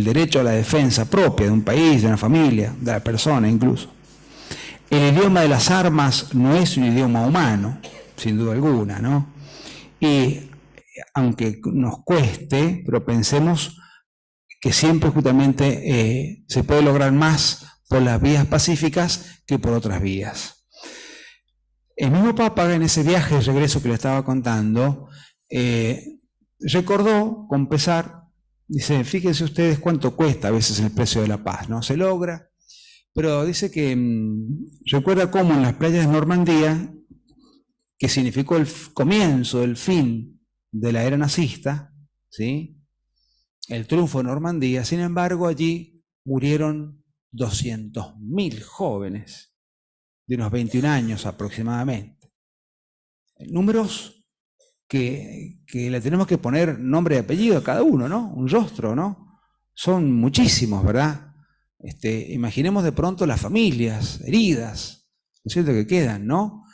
el derecho a la defensa propia de un país, de una familia, de la persona incluso. El idioma de las armas no es un idioma humano, sin duda alguna, ¿no? Y aunque nos cueste, pero pensemos que siempre justamente se puede lograr más por las vías pacíficas que por otras vías. El mismo Papa, en ese viaje de regreso que le estaba contando, recordó, con pesar, dice, fíjense ustedes cuánto cuesta a veces el precio de la paz, ¿no? Se logra, pero dice que recuerda cómo en las playas de Normandía, que significó el comienzo, el fin de la era nazista, ¿sí?, el triunfo de Normandía, sin embargo, allí murieron 200.000 jóvenes de unos 21 años aproximadamente. Números que le tenemos que poner nombre y apellido a cada uno, ¿no? Un rostro, ¿no? Son muchísimos, ¿verdad? Imaginemos de pronto las familias heridas, ¿no es cierto?, que quedan, ¿no?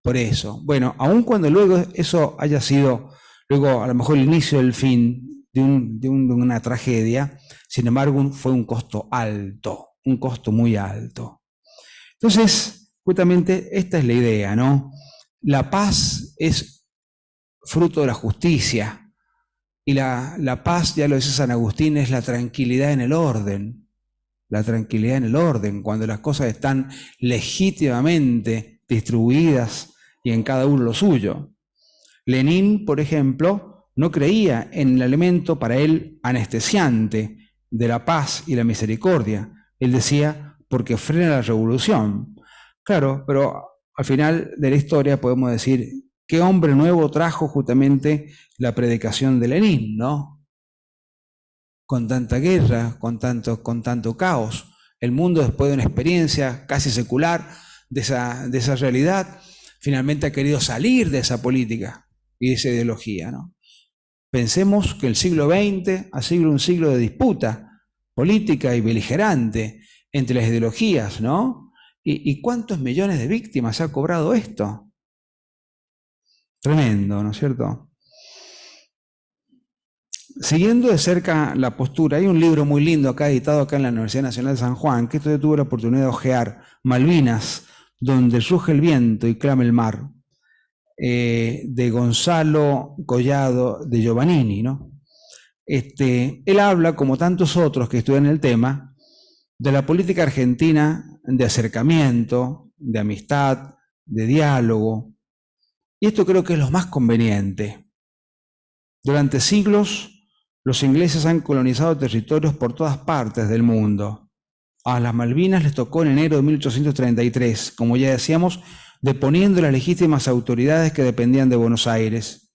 Por eso, bueno, aun cuando luego eso haya sido, luego a lo mejor el inicio del fin de una tragedia, sin embargo fue un costo alto, un costo muy alto. Entonces, justamente esta es la idea, ¿no? La paz es fruto de la justicia, y la paz, ya lo dice San Agustín, es la tranquilidad en el orden. La tranquilidad en el orden, cuando las cosas están legítimamente distribuidas y en cada uno lo suyo. Lenin, por ejemplo, no creía en el elemento para él anestesiante de la paz y la misericordia. Él decía, porque frena la revolución. Claro, pero al final de la historia podemos decir, ¿qué hombre nuevo trajo justamente la predicación de Lenin, ¿no? Con tanta guerra, con tanto caos. El mundo, después de una experiencia casi secular de esa realidad, finalmente ha querido salir de esa política y de esa ideología, ¿no? Pensemos que el siglo XX ha sido un siglo de disputa política y beligerante entre las ideologías, ¿no? ¿Y cuántos millones de víctimas se ha cobrado esto? Tremendo, ¿no es cierto? Siguiendo de cerca la postura, hay un libro muy lindo acá, editado acá en la Universidad Nacional de San Juan, que esto yo tuve la oportunidad de hojear, Malvinas, donde ruge el viento y clama el mar, de Gonzalo Collado de Giovannini, ¿no? Él habla, como tantos otros que estudian el tema, de la política argentina de acercamiento, de amistad, de diálogo, y esto creo que es lo más conveniente. Durante siglos, los ingleses han colonizado territorios por todas partes del mundo. A las Malvinas les tocó en enero de 1833, como ya decíamos, deponiendo las legítimas autoridades que dependían de Buenos Aires.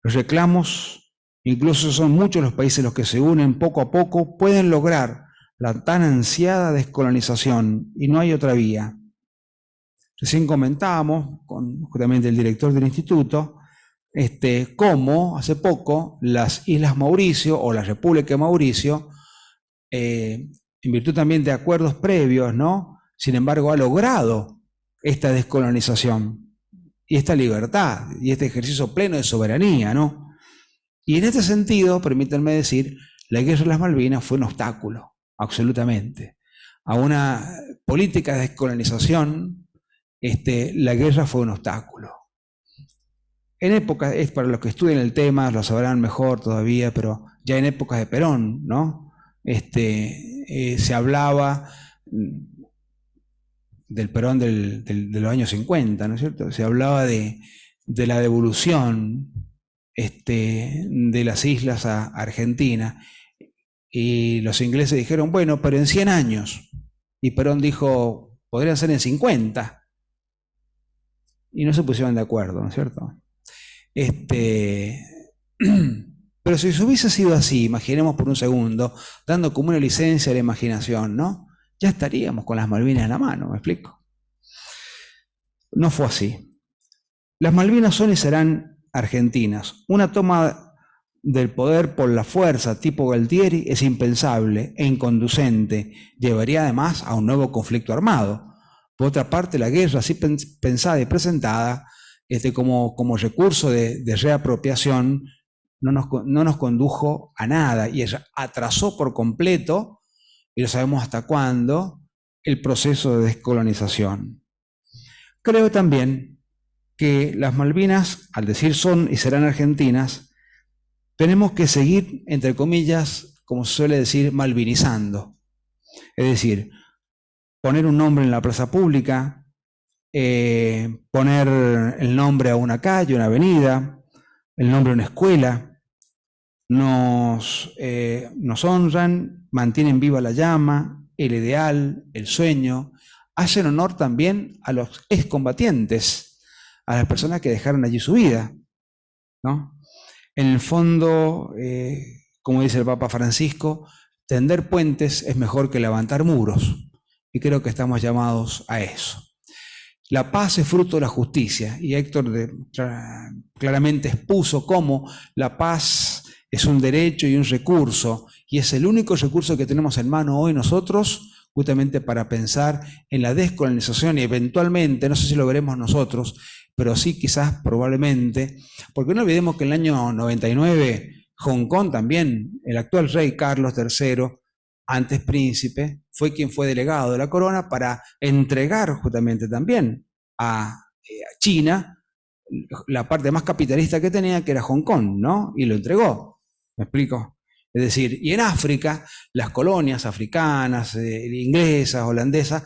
Los reclamos, incluso son muchos los países los que se unen poco a poco, pueden lograr la tan ansiada descolonización, y no hay otra vía. Recién comentábamos con justamente el director del instituto, cómo hace poco las Islas Mauricio o la República de Mauricio, en virtud también de acuerdos previos, ¿no?, sin embargo ha logrado esta descolonización y esta libertad y este ejercicio pleno de soberanía, ¿no? Y en este sentido, permítanme decir, la guerra de las Malvinas fue un obstáculo, absolutamente, a una política de descolonización. La guerra fue un obstáculo. En épocas, es para los que estudian el tema, lo sabrán mejor todavía, pero ya en épocas de Perón, ¿no?, se hablaba del Perón de los años 50, ¿no es cierto? Se hablaba de la devolución de las islas a Argentina, y los ingleses dijeron, bueno, pero en 100 años, y Perón dijo, podrían ser en 50, y no se pusieron de acuerdo, ¿no es cierto? Pero si hubiese sido así, imaginemos por un segundo, dando como una licencia a la imaginación, ¿no?, ya estaríamos con las Malvinas en la mano, ¿me explico? No fue así. Las Malvinas son y serán argentinas. Una toma del poder por la fuerza tipo Galtieri es impensable e inconducente. Llevaría además a un nuevo conflicto armado. Por otra parte, la guerra, así pensada y presentada como recurso de reapropiación, no nos condujo a nada y atrasó por completo, y lo sabemos hasta cuándo, el proceso de descolonización. Creo también que las Malvinas, al decir son y serán argentinas, tenemos que seguir, entre comillas, como se suele decir, malvinizando. Es decir, poner un nombre en la plaza pública, poner el nombre a una calle, una avenida, el nombre a una escuela, nos honran, mantienen viva la llama, el ideal, el sueño, hacen honor también a los excombatientes, a las personas que dejaron allí su vida, ¿no? En el fondo, como dice el Papa Francisco, tender puentes es mejor que levantar muros, y creo que estamos llamados a eso. La paz es fruto de la justicia, y Héctor claramente expuso cómo la paz es un derecho y un recurso, y es el único recurso que tenemos en mano hoy nosotros, justamente para pensar en la descolonización y eventualmente, no sé si lo veremos nosotros, pero sí quizás probablemente, porque no olvidemos que en el año 99 Hong Kong también, el actual rey Carlos III, antes príncipe, fue quien fue delegado de la corona para entregar justamente también a China la parte más capitalista que tenía, que era Hong Kong, ¿no? Y lo entregó, ¿me explico? Es decir, y en África, las colonias africanas, inglesas, holandesas,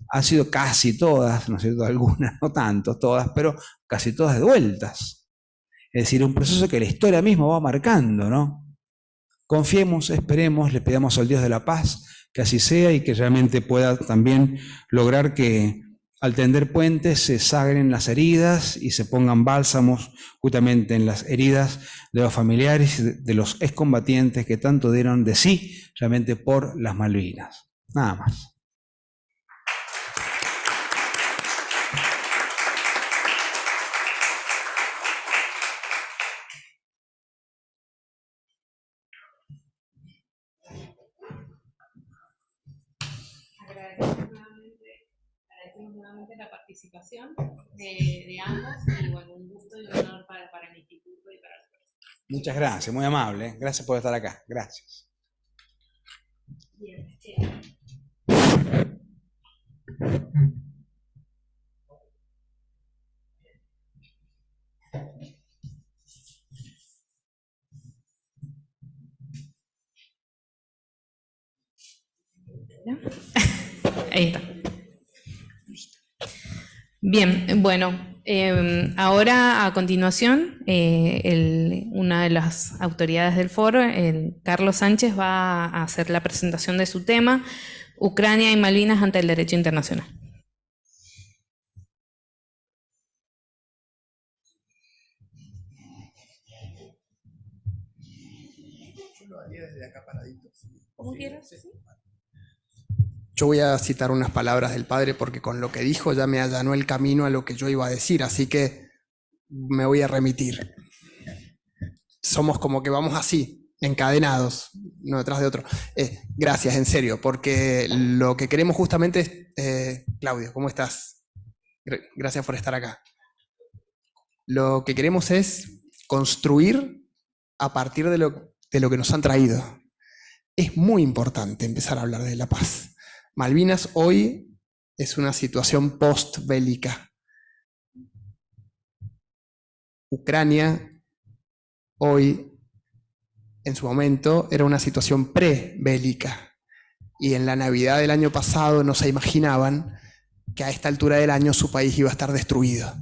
han sido casi todas, ¿no es cierto? Algunas, no tanto, todas, pero casi todas devueltas. Es decir, un proceso que la historia misma va marcando, ¿no? Confiemos, esperemos, le pedamos al Dios de la paz que así sea y que realmente pueda también lograr que al tender puentes se sagren las heridas y se pongan bálsamos justamente en las heridas de los familiares, de los excombatientes que tanto dieron de sí realmente por las Malvinas. Nada más. Agradecemos nuevamente la participación de ambos y bueno, un gusto y un honor para el instituto y para los profesores. Muchas gracias, muy amable. Gracias por estar acá. Gracias. Bien. Ahí está. Bien, bueno, ahora a continuación, una de las autoridades del foro, Carlos Sánchez, va a hacer la presentación de su tema, Ucrania y Malvinas ante el derecho internacional. Yo lo haría desde acá paradito. ¿Cómo quieras? Sí. Yo voy a citar unas palabras del padre porque con lo que dijo ya me allanó el camino a lo que yo iba a decir, así que me voy a remitir. Somos como que vamos así, encadenados, uno detrás de otro. Gracias, en serio, porque lo que queremos justamente es... Claudio, ¿cómo estás? Gracias por estar acá. Lo que queremos es construir a partir de lo que nos han traído. Es muy importante empezar a hablar de la paz. Malvinas hoy es una situación post-bélica. Ucrania hoy, en su momento, era una situación pre-bélica. Y en la Navidad del año pasado no se imaginaban que a esta altura del año su país iba a estar destruido.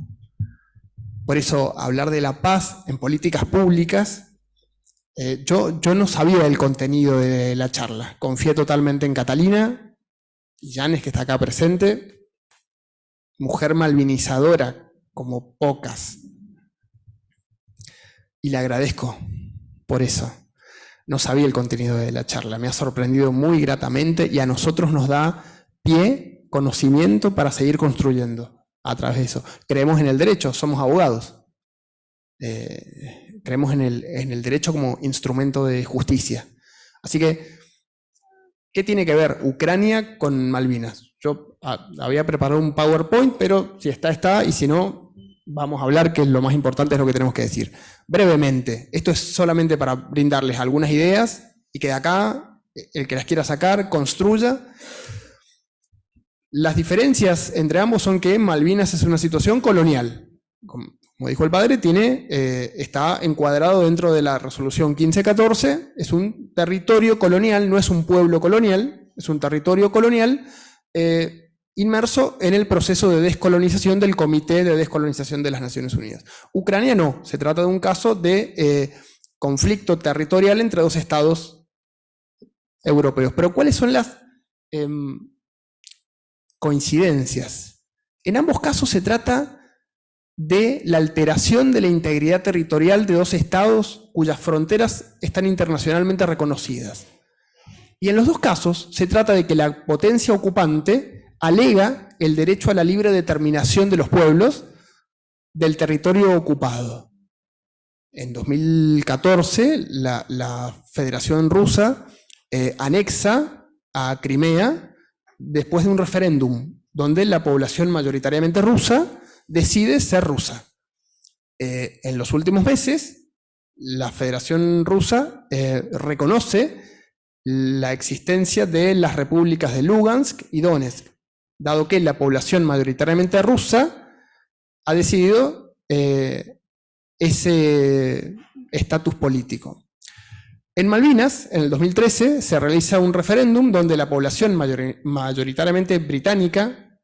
Por eso, hablar de la paz en políticas públicas, yo no sabía el contenido de la charla. Confié totalmente en Catalina y Yanes, que está acá presente, mujer malvinizadora como pocas. Y le agradezco por eso. No sabía el contenido de la charla, me ha sorprendido muy gratamente y a nosotros nos da pie, conocimiento para seguir construyendo a través de eso. Creemos en el derecho, somos abogados. Creemos en el derecho como instrumento de justicia. Así que, ¿qué tiene que ver Ucrania con Malvinas? Yo había preparado un PowerPoint, pero si está, está, y si no, vamos a hablar, que lo más importante es lo que tenemos que decir. Brevemente, esto es solamente para brindarles algunas ideas y que de acá, el que las quiera sacar, construya. Las diferencias entre ambos son que Malvinas es una situación colonial. Como dijo el padre, está encuadrado dentro de la resolución 1514, es un territorio colonial, no es un pueblo colonial, es un territorio colonial inmerso en el proceso de descolonización del Comité de Descolonización de las Naciones Unidas. Ucrania no, se trata de un caso de conflicto territorial entre dos estados europeos. Pero ¿cuáles son las coincidencias? En ambos casos se trata de la alteración de la integridad territorial de dos estados cuyas fronteras están internacionalmente reconocidas. Y en los dos casos se trata de que la potencia ocupante alega el derecho a la libre determinación de los pueblos del territorio ocupado. En 2014, la Federación Rusa anexa a Crimea después de un referéndum donde la población mayoritariamente rusa decide ser rusa. En los últimos meses, la Federación Rusa reconoce la existencia de las repúblicas de Lugansk y Donetsk, dado que la población mayoritariamente rusa ha decidido ese estatus político. En Malvinas, en el 2013, se realiza un referéndum donde la población mayoritariamente británica,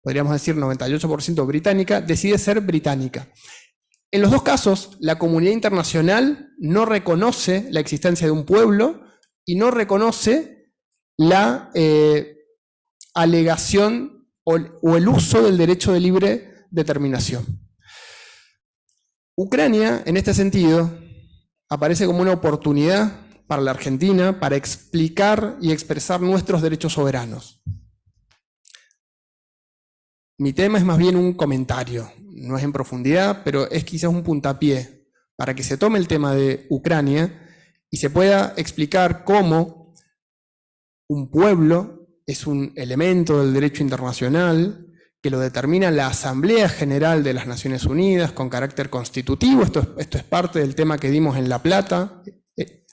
podríamos decir 98% británica, decide ser británica. En los dos casos, la comunidad internacional no reconoce la existencia de un pueblo y no reconoce la alegación o el uso del derecho de libre determinación. Ucrania, en este sentido, aparece como una oportunidad para la Argentina para explicar y expresar nuestros derechos soberanos. Mi tema es más bien un comentario, no es en profundidad, pero es quizás un puntapié para que se tome el tema de Ucrania y se pueda explicar cómo un pueblo es un elemento del derecho internacional que lo determina la Asamblea General de las Naciones Unidas con carácter constitutivo. Esto es parte del tema que dimos en La Plata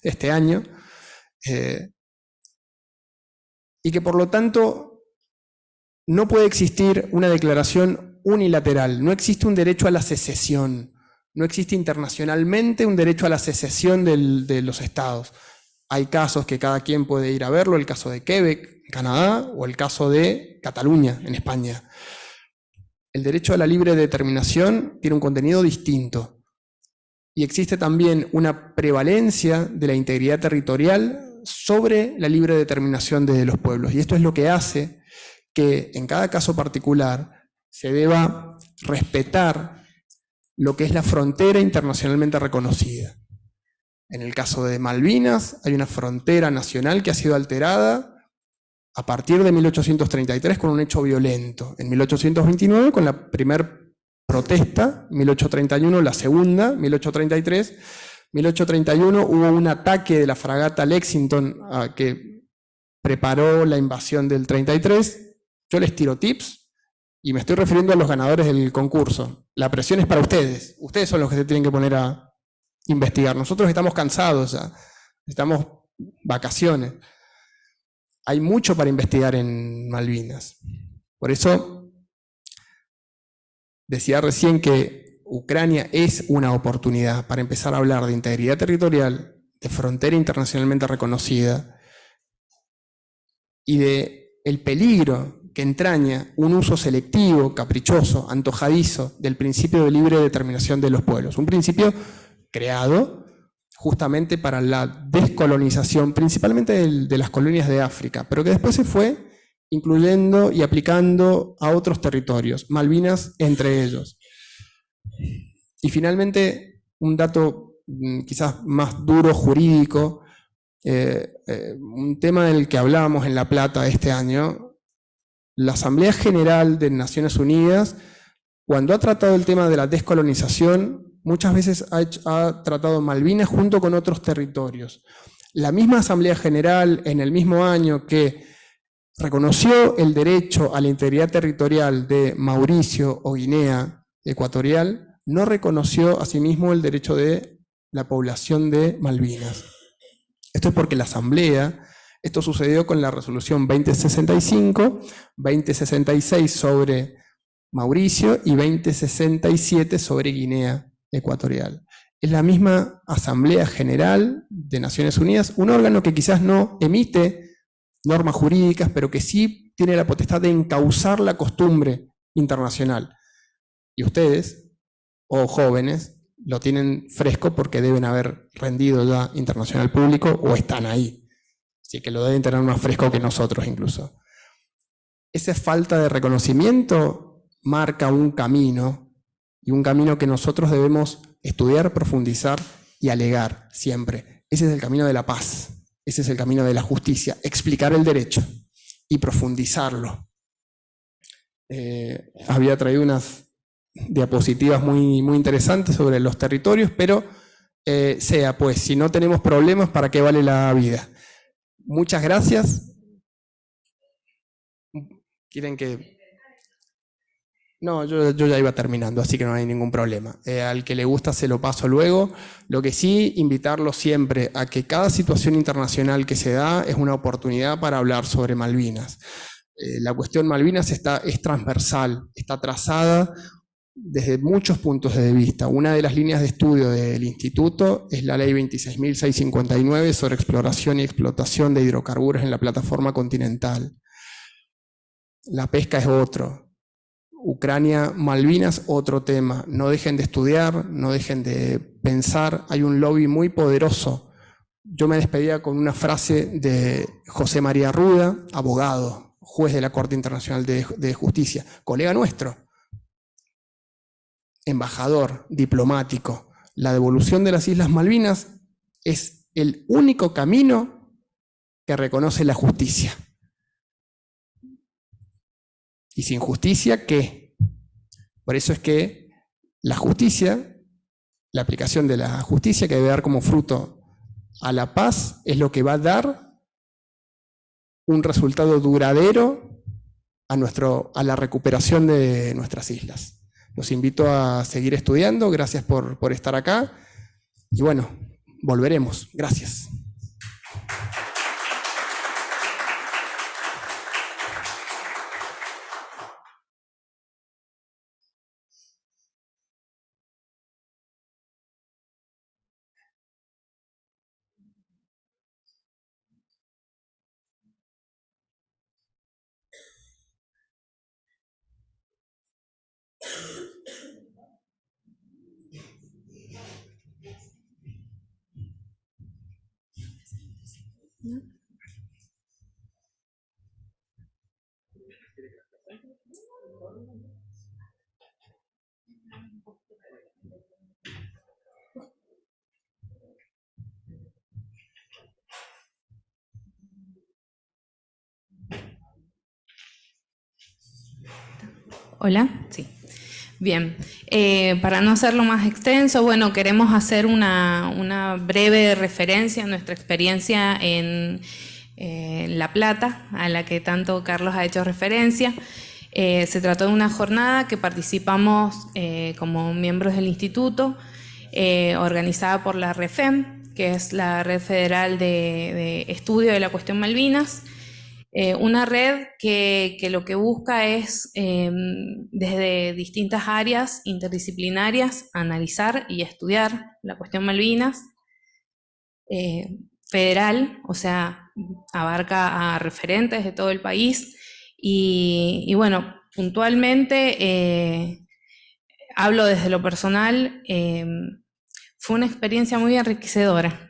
este año, y que por lo tanto no puede existir una declaración unilateral, no existe un derecho a la secesión, no existe internacionalmente un derecho a la secesión de los estados. Hay casos que cada quien puede ir a verlo, el caso de Quebec, Canadá, o el caso de Cataluña, en España. El derecho a la libre determinación tiene un contenido distinto. Y existe también una prevalencia de la integridad territorial sobre la libre determinación de los pueblos. Y esto es lo que hace que en cada caso particular se deba respetar lo que es la frontera internacionalmente reconocida. En el caso de Malvinas hay una frontera nacional que ha sido alterada a partir de 1833 con un hecho violento. En 1829 con la primera protesta, 1831 la segunda, 1833. 1831 hubo un ataque de la fragata Lexington que preparó la invasión del 33. Yo les tiro tips y me estoy refiriendo a los ganadores del concurso. La presión es para ustedes. Ustedes son los que se tienen que poner a investigar. Nosotros estamos cansados ya. Estamos vacaciones. Hay mucho para investigar en Malvinas. Por eso decía recién que Ucrania es una oportunidad para empezar a hablar de integridad territorial, de frontera internacionalmente reconocida y de el peligro que entraña un uso selectivo, caprichoso, antojadizo del principio de libre determinación de los pueblos. Un principio creado justamente para la descolonización, principalmente de las colonias de África, pero que después se fue incluyendo y aplicando a otros territorios, Malvinas entre ellos. Y finalmente, un dato quizás más duro, jurídico, un tema del que hablábamos en La Plata este año. La Asamblea General de Naciones Unidas, cuando ha tratado el tema de la descolonización, muchas veces ha tratado Malvinas junto con otros territorios. La misma Asamblea General, en el mismo año que reconoció el derecho a la integridad territorial de Mauricio o Guinea ecuatorial no reconoció asimismo el derecho de la población de Malvinas. Esto es porque la Asamblea, esto sucedió con la resolución 2065, 2066 sobre Mauricio y 2067 sobre Guinea Ecuatorial. Es la misma Asamblea General de Naciones Unidas, un órgano que quizás no emite normas jurídicas, pero que sí tiene la potestad de encauzar la costumbre internacional. Y ustedes, o jóvenes, lo tienen fresco porque deben haber rendido ya internacional público o están ahí. Así que lo deben tener más fresco que nosotros incluso. Esa falta de reconocimiento marca un camino, y un camino que nosotros debemos estudiar, profundizar y alegar siempre. Ese es el camino de la paz, ese es el camino de la justicia, explicar el derecho y profundizarlo. Había traído unas diapositivas muy interesantes sobre los territorios, pero pues, si no tenemos problemas, ¿para qué vale la vida? Muchas gracias. ¿Quieren que...? No, yo ya iba terminando, así que no hay ningún problema. Al que le gusta se lo paso luego. Lo que sí, invitarlo siempre a que cada situación internacional que se da es una oportunidad para hablar sobre Malvinas. La cuestión Malvinas es transversal, está trazada desde muchos puntos de vista. Una de las líneas de estudio del instituto es la ley 26.659 sobre exploración y explotación de hidrocarburos en la plataforma continental. La pesca es otro. Ucrania, Malvinas, otro tema. No dejen de estudiar, no dejen de pensar. Hay un lobby muy poderoso. Yo me despedía con una frase de José María Ruda, abogado, juez de la Corte Internacional de Justicia, colega nuestro, embajador, diplomático. La devolución de las Islas Malvinas es el único camino que reconoce la justicia. Y sin justicia, ¿qué? Por eso es que la justicia, la aplicación de la justicia que debe dar como fruto a la paz, es lo que va a dar un resultado duradero a la recuperación de nuestras islas. Los invito a seguir estudiando, gracias por estar acá, y bueno, volveremos. Gracias. Hola, sí. Bien, para no hacerlo más extenso, bueno, queremos hacer una breve referencia a nuestra experiencia en La Plata, a la que tanto Carlos ha hecho referencia. Se trató de una jornada que participamos como miembros del instituto, organizada por la REFEM, que es la Red Federal de Estudio de la Cuestión Malvinas. Una red que lo que busca es, desde distintas áreas interdisciplinarias, analizar y estudiar la cuestión Malvinas, federal, o sea, abarca a referentes de todo el país, y bueno, puntualmente, hablo desde lo personal, fue una experiencia muy enriquecedora,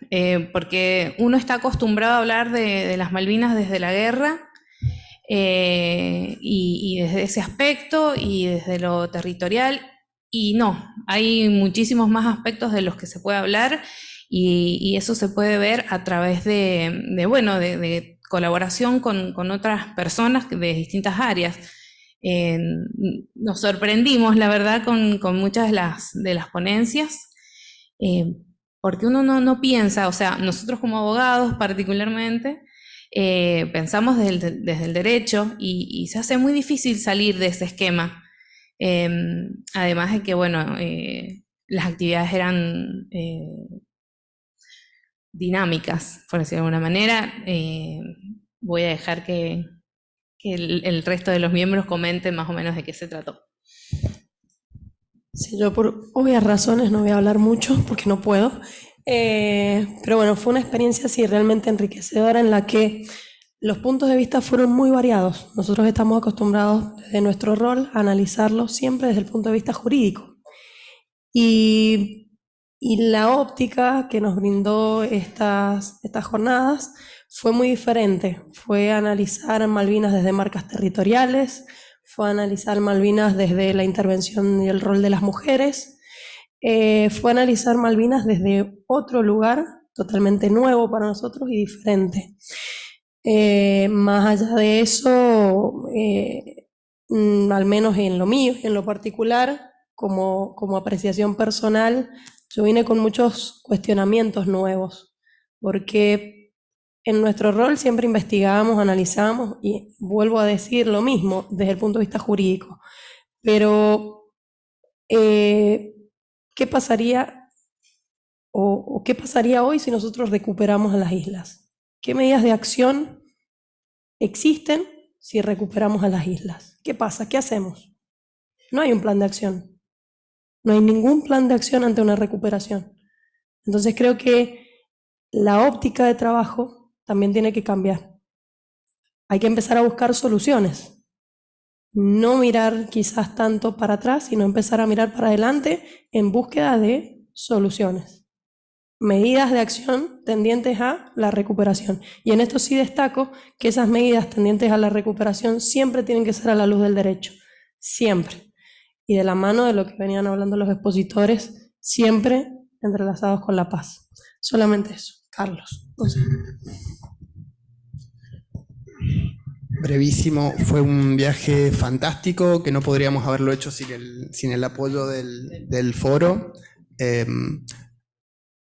porque uno está acostumbrado a hablar de las Malvinas desde la guerra, y desde ese aspecto y desde lo territorial, y no, hay muchísimos más aspectos de los que se puede hablar, y eso se puede ver a través de colaboración con otras personas de distintas áreas. Nos sorprendimos, la verdad, con muchas de las ponencias, porque uno no piensa, o sea, nosotros como abogados particularmente, pensamos desde el derecho, y se hace muy difícil salir de ese esquema. Además de que, bueno, las actividades eran dinámicas, por decirlo de alguna manera. Voy a dejar que el resto de los miembros comenten más o menos de qué se trató. Sí, yo por obvias razones no voy a hablar mucho porque no puedo. Pero bueno, fue una experiencia sí realmente enriquecedora en la que los puntos de vista fueron muy variados. Nosotros estamos acostumbrados desde nuestro rol a analizarlo siempre desde el punto de vista jurídico. Y la óptica que nos brindó estas jornadas fue muy diferente. Fue analizar Malvinas desde marcas territoriales, fue analizar Malvinas desde la intervención y el rol de las mujeres, fue analizar Malvinas desde otro lugar totalmente nuevo para nosotros y diferente. Más allá de eso, al menos en lo mío, en lo particular, como apreciación personal, yo vine con muchos cuestionamientos nuevos, porque en nuestro rol siempre investigamos, analizamos, y vuelvo a decir lo mismo desde el punto de vista jurídico, pero ¿qué pasaría o qué pasaría hoy si nosotros recuperamos a las islas? ¿Qué medidas de acción existen si recuperamos a las islas? ¿Qué pasa? ¿Qué hacemos? No hay un plan de acción. No hay ningún plan de acción ante una recuperación. Entonces creo que la óptica de trabajo también tiene que cambiar. Hay que empezar a buscar soluciones. No mirar quizás tanto para atrás, sino empezar a mirar para adelante en búsqueda de soluciones. Medidas de acción tendientes a la recuperación. Y en esto sí destaco que esas medidas tendientes a la recuperación siempre tienen que ser a la luz del derecho. Siempre. Y de la mano de lo que venían hablando los expositores, siempre entrelazados con la paz. Solamente eso. Carlos. Brevísimo, fue un viaje fantástico que no podríamos haberlo hecho sin el apoyo del foro.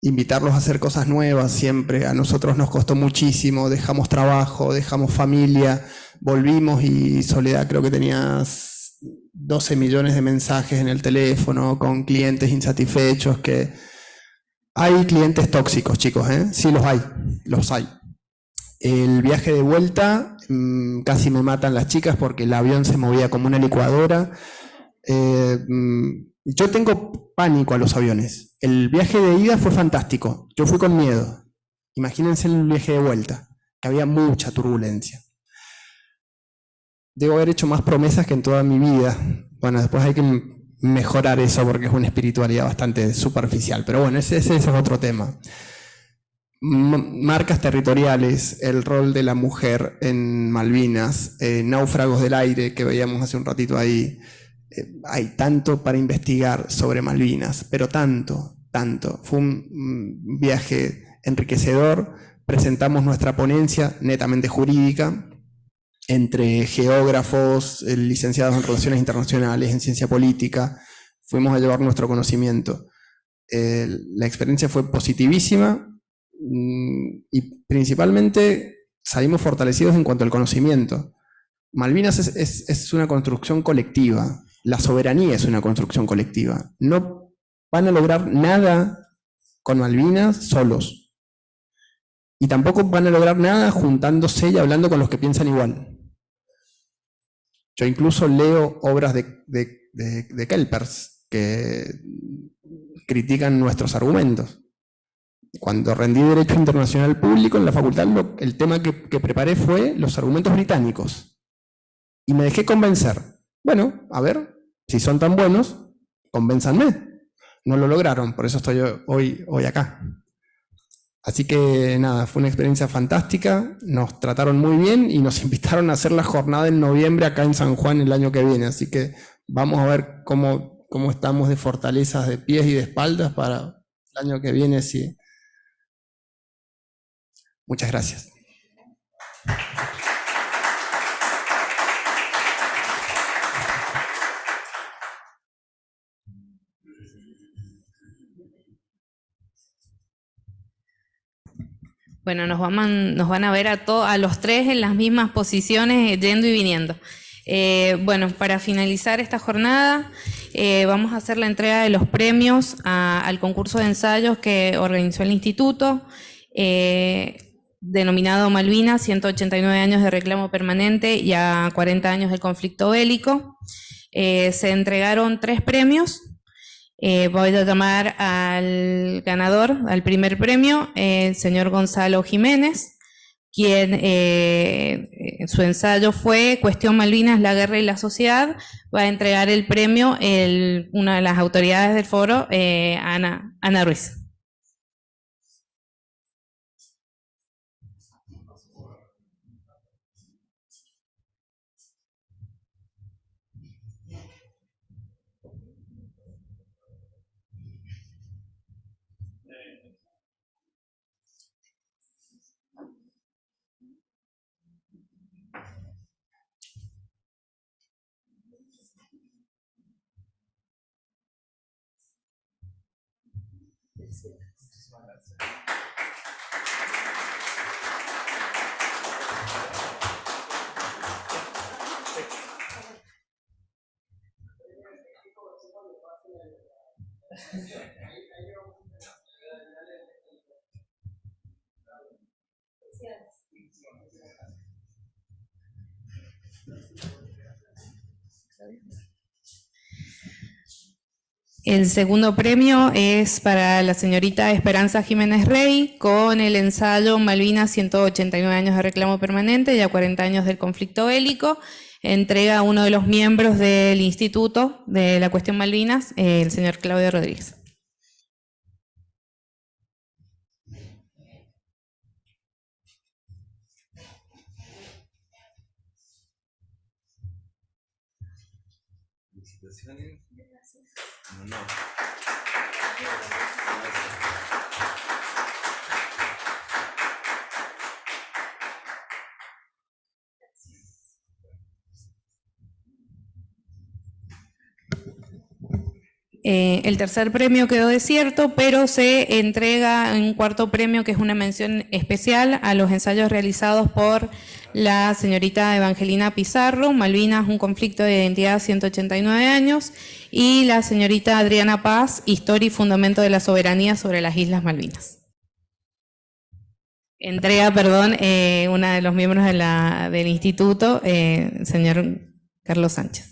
Invitarlos a hacer cosas nuevas siempre. A nosotros nos costó muchísimo, dejamos trabajo, dejamos familia, volvimos y Soledad creo que tenías 12 millones de mensajes en el teléfono con clientes insatisfechos. Que hay clientes tóxicos, chicos, ¿eh? Sí los hay. El viaje de vuelta, casi me matan las chicas porque el avión se movía como una licuadora. Yo tengo pánico a los aviones. El viaje de ida fue fantástico. Yo fui con miedo. Imagínense el viaje de vuelta, que había mucha turbulencia. Debo haber hecho más promesas que en toda mi vida. Bueno, después hay que mejorar eso porque es una espiritualidad bastante superficial. Pero bueno, ese es otro tema. Marcas territoriales, el rol de la mujer en Malvinas, náufragos del aire que veíamos hace un ratito ahí. Hay tanto para investigar sobre Malvinas, pero tanto. Fue un viaje enriquecedor. Presentamos nuestra ponencia netamente jurídica entre geógrafos, licenciados en Relaciones Internacionales, en Ciencia Política. Fuimos a llevar nuestro conocimiento. La experiencia fue positivísima y principalmente salimos fortalecidos en cuanto al conocimiento. Malvinas es una construcción colectiva. La soberanía es una construcción colectiva. No van a lograr nada con Malvinas solos. Y tampoco van a lograr nada juntándose y hablando con los que piensan igual. Yo incluso leo obras de Kelpers que critican nuestros argumentos. Cuando rendí Derecho Internacional Público en la facultad, el tema que preparé fue los argumentos británicos. Y me dejé convencer. Bueno, a ver, si son tan buenos, convénzanme. No lo lograron, por eso estoy hoy acá. Así que nada, fue una experiencia fantástica, nos trataron muy bien y nos invitaron a hacer la jornada en noviembre acá en San Juan el año que viene. Así que vamos a ver cómo estamos de fortalezas de pies y de espaldas para el año que viene. Sí. Muchas gracias. Bueno, nos van a ver a los tres en las mismas posiciones, yendo y viniendo. Bueno, para finalizar esta jornada, vamos a hacer la entrega de los premios al concurso de ensayos que organizó el instituto, denominado Malvinas, 189 años de reclamo permanente y a 40 años del conflicto bélico. Se entregaron 3 premios. Voy a llamar al ganador, al primer premio, el señor Gonzalo Jiménez, quien su ensayo fue Cuestión Malvinas, la guerra y la sociedad. Va a entregar el premio una de las autoridades del foro, Ana Ruiz. El segundo premio es para la señorita Esperanza Jiménez Rey con el ensayo Malvinas, 189 años de reclamo permanente y a 40 años del conflicto bélico. Entrega a uno de los miembros del Instituto de la Cuestión Malvinas, el señor Claudio Rodríguez. Felicitaciones. No. El tercer premio quedó desierto, pero se entrega un cuarto premio, que es una mención especial a los ensayos realizados por la señorita Evangelina Pizarro, Malvinas, un conflicto de identidad, 189 años, y la señorita Adriana Paz, Historia y fundamento de la soberanía sobre las Islas Malvinas. Entrega, perdón, una de los miembros del instituto, señor Carlos Sánchez.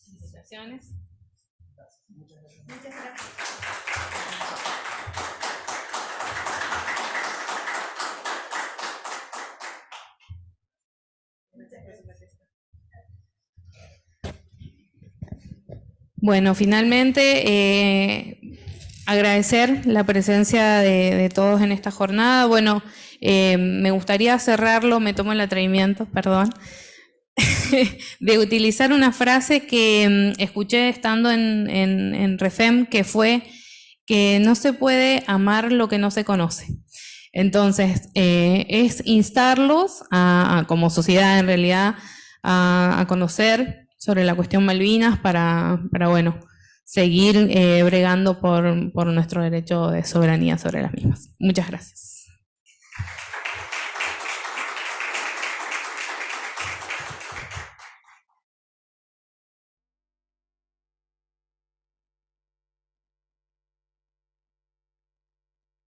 Felicitaciones. Muchas gracias. Bueno, finalmente agradecer la presencia de todos en esta jornada. Bueno, me gustaría cerrarlo, me tomo el atrevimiento, perdón, de utilizar una frase que escuché estando en Refem, que fue que no se puede amar lo que no se conoce. Entonces, es instarlos como sociedad en realidad a conocer sobre la cuestión Malvinas para bueno, seguir bregando por nuestro derecho de soberanía sobre las mismas. Muchas gracias.